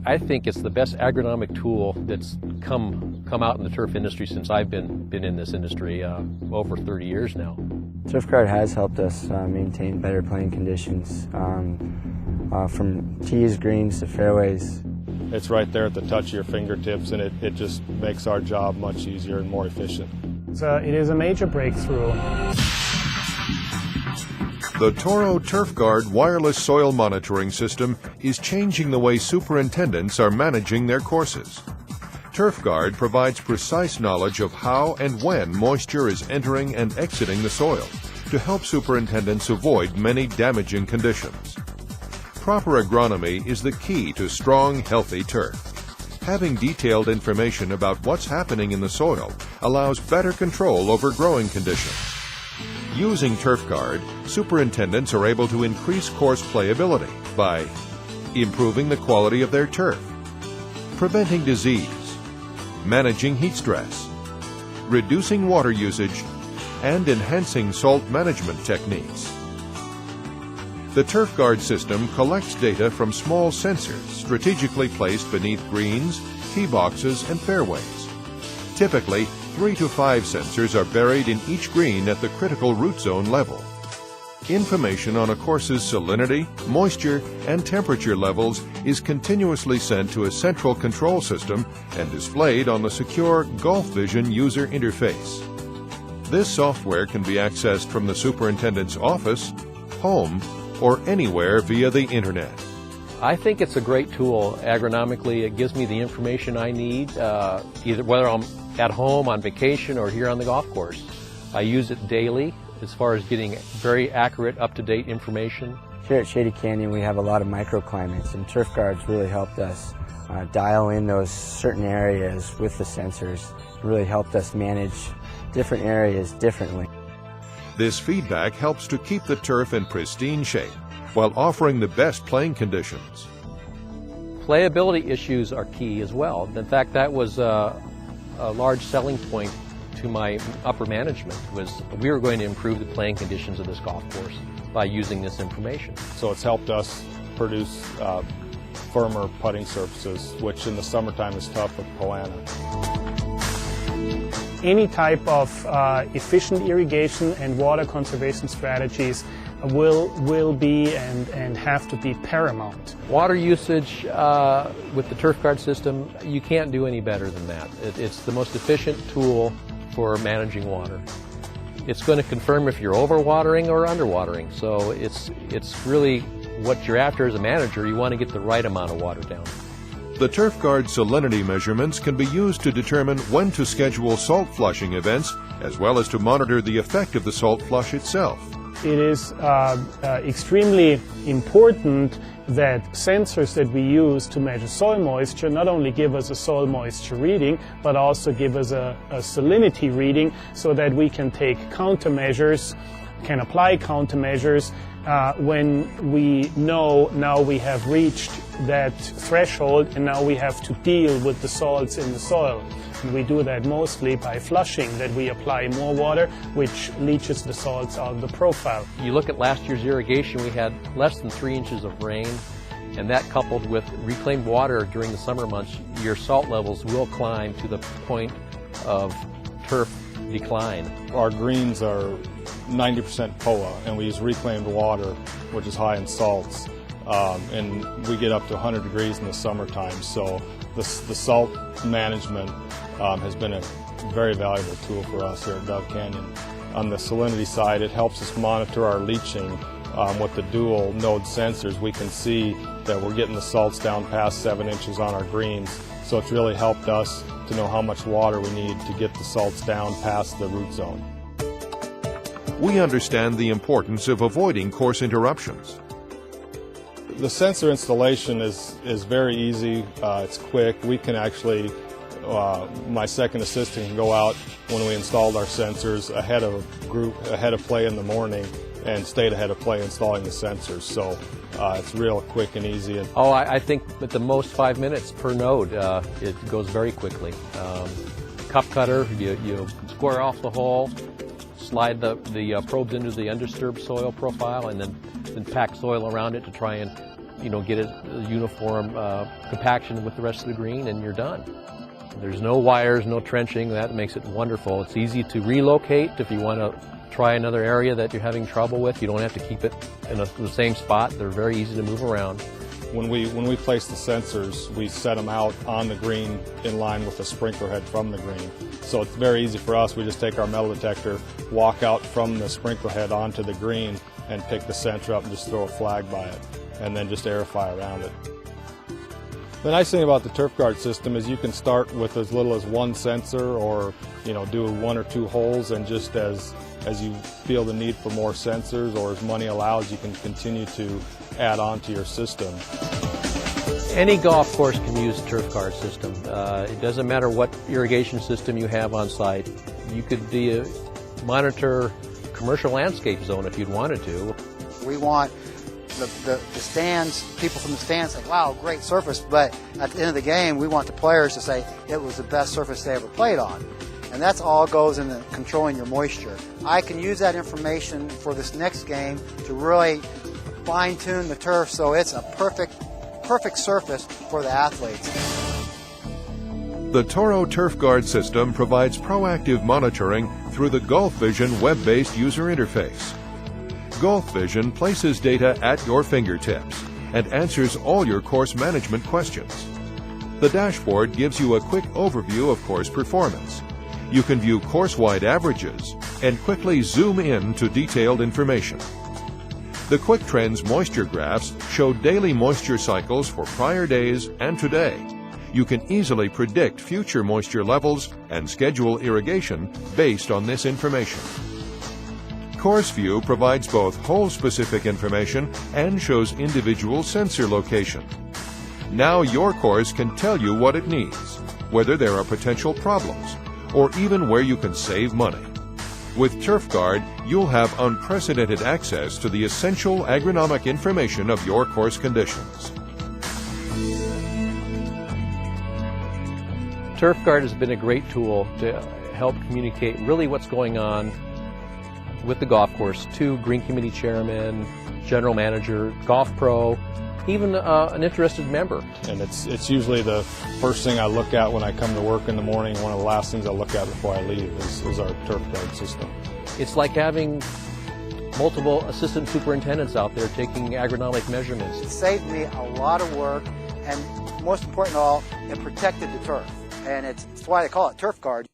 I think it's the best agronomic tool that's come out in the turf industry since I've been in this industry over 30 years now. Turf Guard has helped us maintain better playing conditions, from tees, greens to fairways. It's right there at the touch of your fingertips, and it just makes our job much easier and more efficient. It is a major breakthrough. The Toro Turf Guard wireless soil monitoring system is changing the way superintendents are managing their courses. Turf Guard provides precise knowledge of how and when moisture is entering and exiting the soil to help superintendents avoid many damaging conditions. Proper agronomy is the key to strong, healthy turf. Having detailed information about what's happening in the soil allows better control over growing conditions. Using Turf Guard, superintendents are able to increase course playability by improving the quality of their turf, preventing disease, managing heat stress, reducing water usage, and enhancing salt management techniques. The Turf Guard system collects data from small sensors strategically placed beneath greens, tee boxes, and fairways. Typically, 3 to 5 sensors are buried in each green at the critical root zone level. Information on a course's salinity, moisture, and temperature levels is continuously sent to a central control system and displayed on the secure GolfVision user interface. This software can be accessed from the superintendent's office, home, or anywhere via the internet. I think it's a great tool agronomically. It gives me the information I need, either whether I'm at home, on vacation, or here on the golf course. I use it daily as far as getting very accurate, up-to-date information. Here at Shady Canyon we have a lot of microclimates, and Turf Guard's really helped us dial in those certain areas with the sensors. It really helped us manage different areas differently. This feedback helps to keep the turf in pristine shape while offering the best playing conditions. Playability issues are key as well. In fact, that was a large selling point to my upper management, was we were going to improve the playing conditions of this golf course by using this information. So it's helped us produce firmer putting surfaces, which in the summertime is tough with Poana. Any type of efficient irrigation and water conservation strategies will be and have to be paramount. Water usage with the Turf Guard system, you can't do any better than that. It's the most efficient tool for managing water. It's going to confirm if you're overwatering or underwatering, so it's really what you're after as a manager. You want to get the right amount of water down. The Turf Guard salinity measurements can be used to determine when to schedule salt flushing events, as well as to monitor the effect of the salt flush itself. It is extremely important that sensors that we use to measure soil moisture not only give us a soil moisture reading, but also give us a salinity reading, so that we can take countermeasures, can apply countermeasures when we know now we have reached that threshold and now we have to deal with the salts in the soil. And we do that mostly by flushing, that we apply more water, which leaches the salts out of the profile. You look at last year's irrigation, we had less than 3 inches of rain, and that coupled with reclaimed water during the summer months, your salt levels will climb to the point of turf decline. Our greens are 90% POA, and we use reclaimed water, which is high in salts, and we get up to 100 degrees in the summertime. So the salt management has been a very valuable tool for us here at Dove Canyon. On the salinity side, it helps us monitor our leaching. With the dual node sensors, we can see that we're getting the salts down past 7 inches on our greens. So it's really helped us to know how much water we need to get the salts down past the root zone. We understand the importance of avoiding course interruptions. The sensor installation is very easy. It's quick. We can actually, my second assistant can go out when we installed our sensors ahead of play in the morning and stayed ahead of play installing the sensors. So it's real quick and easy. I think at the most 5 minutes per node. It goes very quickly. Cup cutter, you square off the hole, slide the probes into the undisturbed soil profile, and then pack soil around it to try and get it uniform compaction with the rest of the green, and you're done. There's no wires, no trenching. That makes it wonderful. It's easy to relocate if you want to try another area that you're having trouble with. You don't have to keep it in the same spot. They're very easy to move around. When we place the sensors, we set them out on the green in line with the sprinkler head from the green. So it's very easy for us. We just take our metal detector, walk out from the sprinkler head onto the green, and pick the sensor up and just throw a flag by it, and then just aerify around it. The nice thing about the Turf Guard system is you can start with as little as one sensor, or do 1 or 2 holes, and just as you feel the need for more sensors or as money allows, you can continue to add on to your system. Any golf course can use a Turf Guard system. It doesn't matter what irrigation system you have on site. You could monitor commercial landscape zone if you'd wanted to. We want the stands, people from the stands say, wow, great surface, but at the end of the game, we want the players to say it was the best surface they ever played on. And that's all goes into controlling your moisture. I can use that information for this next game to really fine-tune the turf so it's a perfect surface for the athletes. The Toro Turf Guard system provides proactive monitoring through the Golf Vision web-based user interface. Golf Vision places data at your fingertips and answers all your course management questions. The dashboard gives you a quick overview of course performance. You can view course-wide averages and quickly zoom in to detailed information. The Quick Trends moisture graphs show daily moisture cycles for prior days and today. You can easily predict future moisture levels and schedule irrigation based on this information. Course View provides both hole-specific information and shows individual sensor location. Now your course can tell you what it needs, whether there are potential problems, or even where you can save money. With Turf Guard, you'll have unprecedented access to the essential agronomic information of your course conditions. Turf Guard has been a great tool to help communicate really what's going on with the golf course to green committee chairman, general manager, golf pro, even an interested member. And it's usually the first thing I look at when I come to work in the morning. One of the last things I look at before I leave is our Turf Guard system. It's like having multiple assistant superintendents out there taking agronomic measurements. It saved me a lot of work, and most important of all, it protected the turf. And it's why they call it Turf Guard.